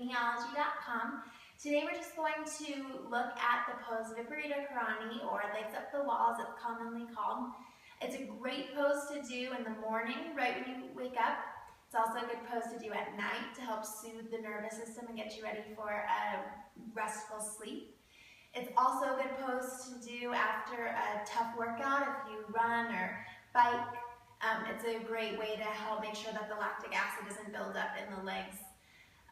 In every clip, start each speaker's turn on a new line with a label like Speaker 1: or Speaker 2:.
Speaker 1: yoginiology.com. Today we're just going to look at the pose Viparita Karani, or legs up the walls, it's commonly called. It's a great pose to do in the morning, right when you wake up. It's also a good pose to do at night to help soothe the nervous system and get you ready for a restful sleep. It's also a good pose to do after a tough workout if you run or bike. It's a great way to help make sure that the lactic acid doesn't build up in the legs.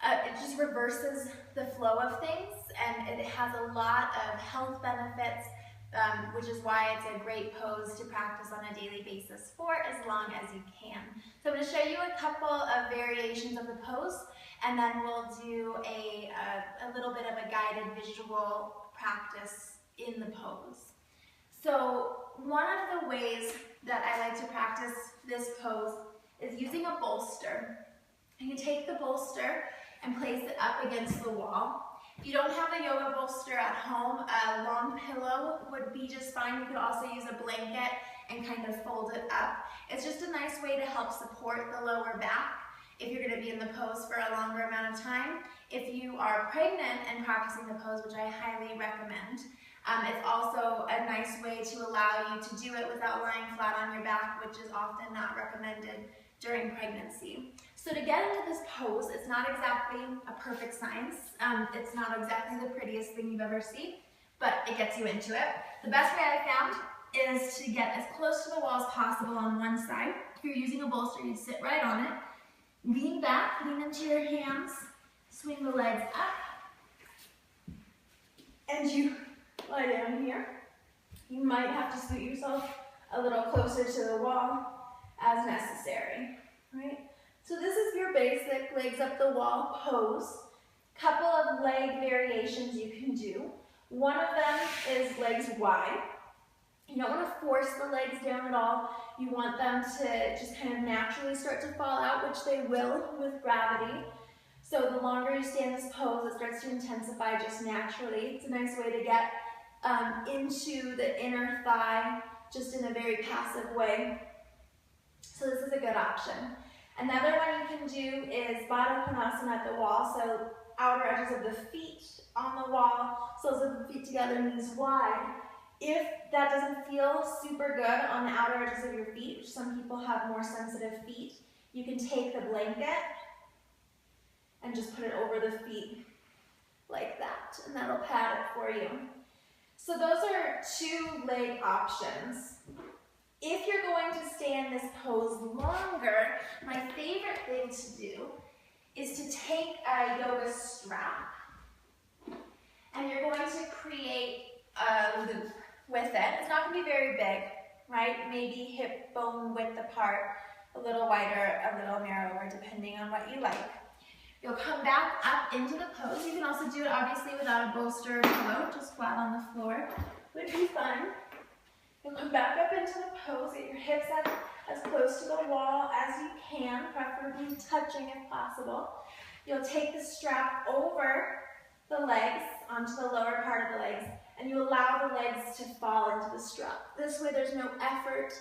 Speaker 1: It just reverses the flow of things, and it has a lot of health benefits, which is why it's a great pose to practice on a daily basis for as long as you can. So I'm going to show you a couple of variations of the pose, and then we'll do a little bit of a guided visual practice in the pose. So one of the ways that I like to practice this pose is using a bolster. You can take the bolster and place it up against the wall. If you don't have a yoga bolster at home, a long pillow would be just fine. You could also use a blanket and kind of fold it up. It's just a nice way to help support the lower back if you're going to be in the pose for a longer amount of time. If you are pregnant and practicing the pose, which I highly recommend, it's also a nice way to allow you to do it without lying flat on your back, which is often not recommended during pregnancy. So to get into this pose, it's not exactly a perfect science. It's not exactly the prettiest thing you've ever seen, but it gets you into it. The best way I found is to get as close to the wall as possible on one side. If you're using a bolster, you sit right on it. Lean back, lean into your hands, swing the legs up, and you lie down here. You might have to scoot yourself a little closer to the wall as necessary, right? So this is your basic legs up the wall pose. Couple of leg variations you can do. One of them is legs wide. You don't want to force the legs down at all. You want them to just kind of naturally start to fall out, which they will with gravity. So the longer you stay in this pose, it starts to intensify just naturally. It's a nice way to get into the inner thigh just in a very passive way. So this is a good option. Another one you can do is Baddha Konasana at the wall, so outer edges of the feet on the wall, soles of the feet together, knees wide. If that doesn't feel super good on the outer edges of your feet, which some people have more sensitive feet, you can take the blanket and just put it over the feet like that, and that'll pad it for you. So those are two leg options. If you're going to stay in this pose longer, my favorite thing to do is to take a yoga strap, and you're going to create a loop with it. It's not going to be very big, right? Maybe hip bone width apart, a little wider, a little narrower, depending on what you like. You'll come back up into the pose. You can also do it obviously without a bolster or pillow, just flat on the floor. Would be fun. You'll come back up into the pose, get your hips up as close to the wall as you can, preferably touching if possible. You'll take the strap over the legs, onto the lower part of the legs, and you allow the legs to fall into the strap. This way there's no effort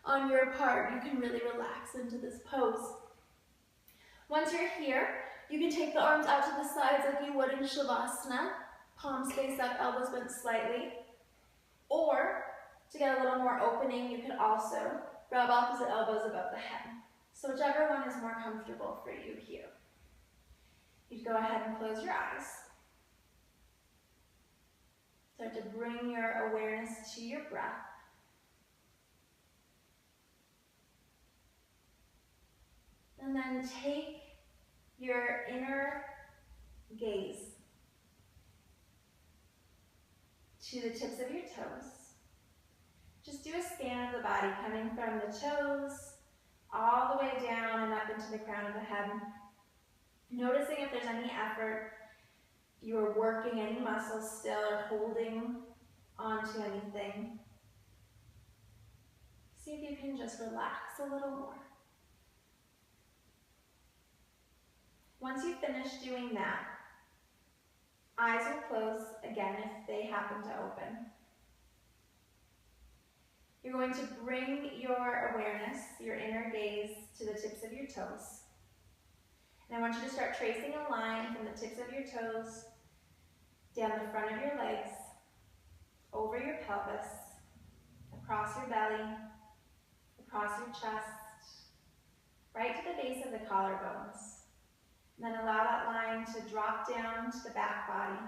Speaker 1: on your part. You can really relax into this pose. Once you're here, you can take the arms out to the sides like you would in Shavasana, palms face up, elbows bent slightly. Or, to get a little more opening, you could also rub opposite elbows above the head. So whichever one is more comfortable for you here. You go ahead and close your eyes. Start to bring your awareness to your breath. And then take your inner gaze to the tips of your toes. Just do a scan of the body, coming from the toes all the way down and up into the crown of the head. Noticing if there's any effort, if you are working any muscles still or holding onto anything. See if you can just relax a little more. Once you finish doing that, eyes will close again if they happen to open. You're going to bring your awareness, your inner gaze, to the tips of your toes. And I want you to start tracing a line from the tips of your toes, down the front of your legs, over your pelvis, across your belly, across your chest, right to the base of the collarbones. And then allow that line to drop down to the back body.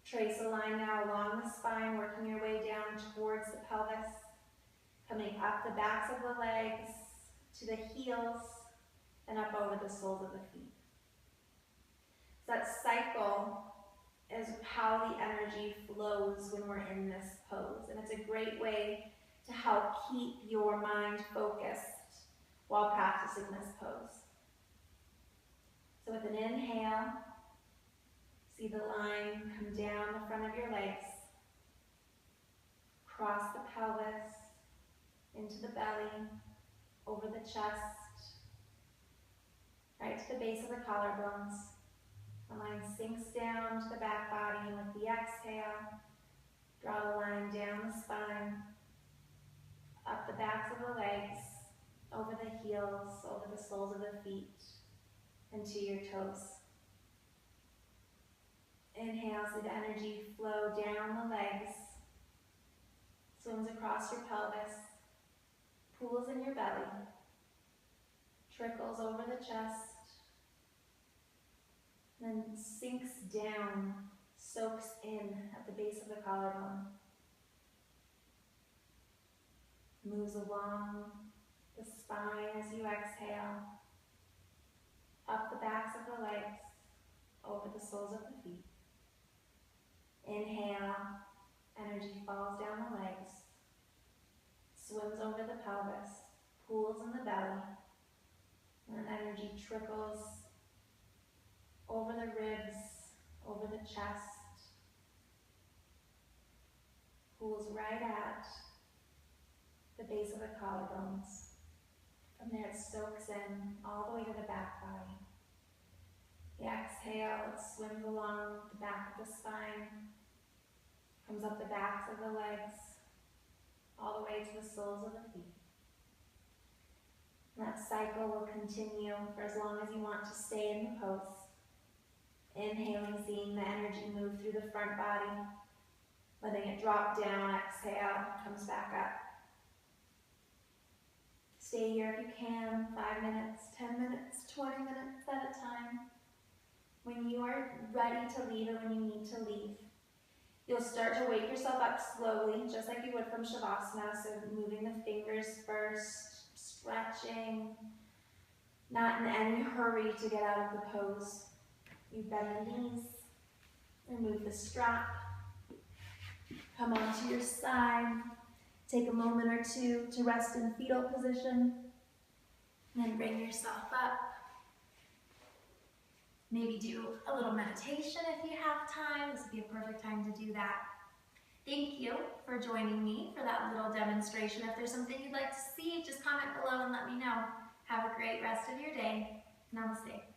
Speaker 1: Trace a line now along the spine, working your way down towards the pelvis, coming up the backs of the legs, to the heels, and up over the soles of the feet. So that cycle is how the energy flows when we're in this pose. And it's a great way to help keep your mind focused while practicing this pose. So with an inhale, see the line come down the front of your legs, cross the pelvis, into the belly, over the chest, right to the base of the collarbones. The line sinks down to the back body, and with the exhale, draw the line down the spine, up the backs of the legs, over the heels, over the soles of the feet, and to your toes. Inhale, see the energy flow down the legs, swims across your pelvis, pools in your belly, trickles over the chest, then sinks down, soaks in at the base of the collarbone. Moves along the spine as you exhale, up the backs of the legs, over the soles of the feet. Inhale, energy falls down the legs, swims over the pelvis, pools in the belly, and energy trickles over the ribs, over the chest, pools right at the base of the collarbones. From there it soaks in all the way to the back body. The exhale, it swims along the back of the spine, comes up the backs of the legs, all the way to the soles of the feet. And that cycle will continue for as long as you want to stay in the pose. Inhaling, seeing the energy move through the front body, letting it drop down, exhale, comes back up. Stay here if you can, 5 minutes, 10 minutes, 20 minutes at a time. When you are ready to leave or when you need to leave, you'll start to wake yourself up slowly, just like you would from Shavasana, so moving the fingers first, stretching, not in any hurry to get out of the pose. You bend the knees, remove the strap, come onto your side, take a moment or two to rest in fetal position, and then bring yourself up. Maybe do a little meditation if you have time. This would be a perfect time to do that. Thank you for joining me for that little demonstration. If there's something you'd like to see, just comment below and let me know. Have a great rest of your day. Namaste.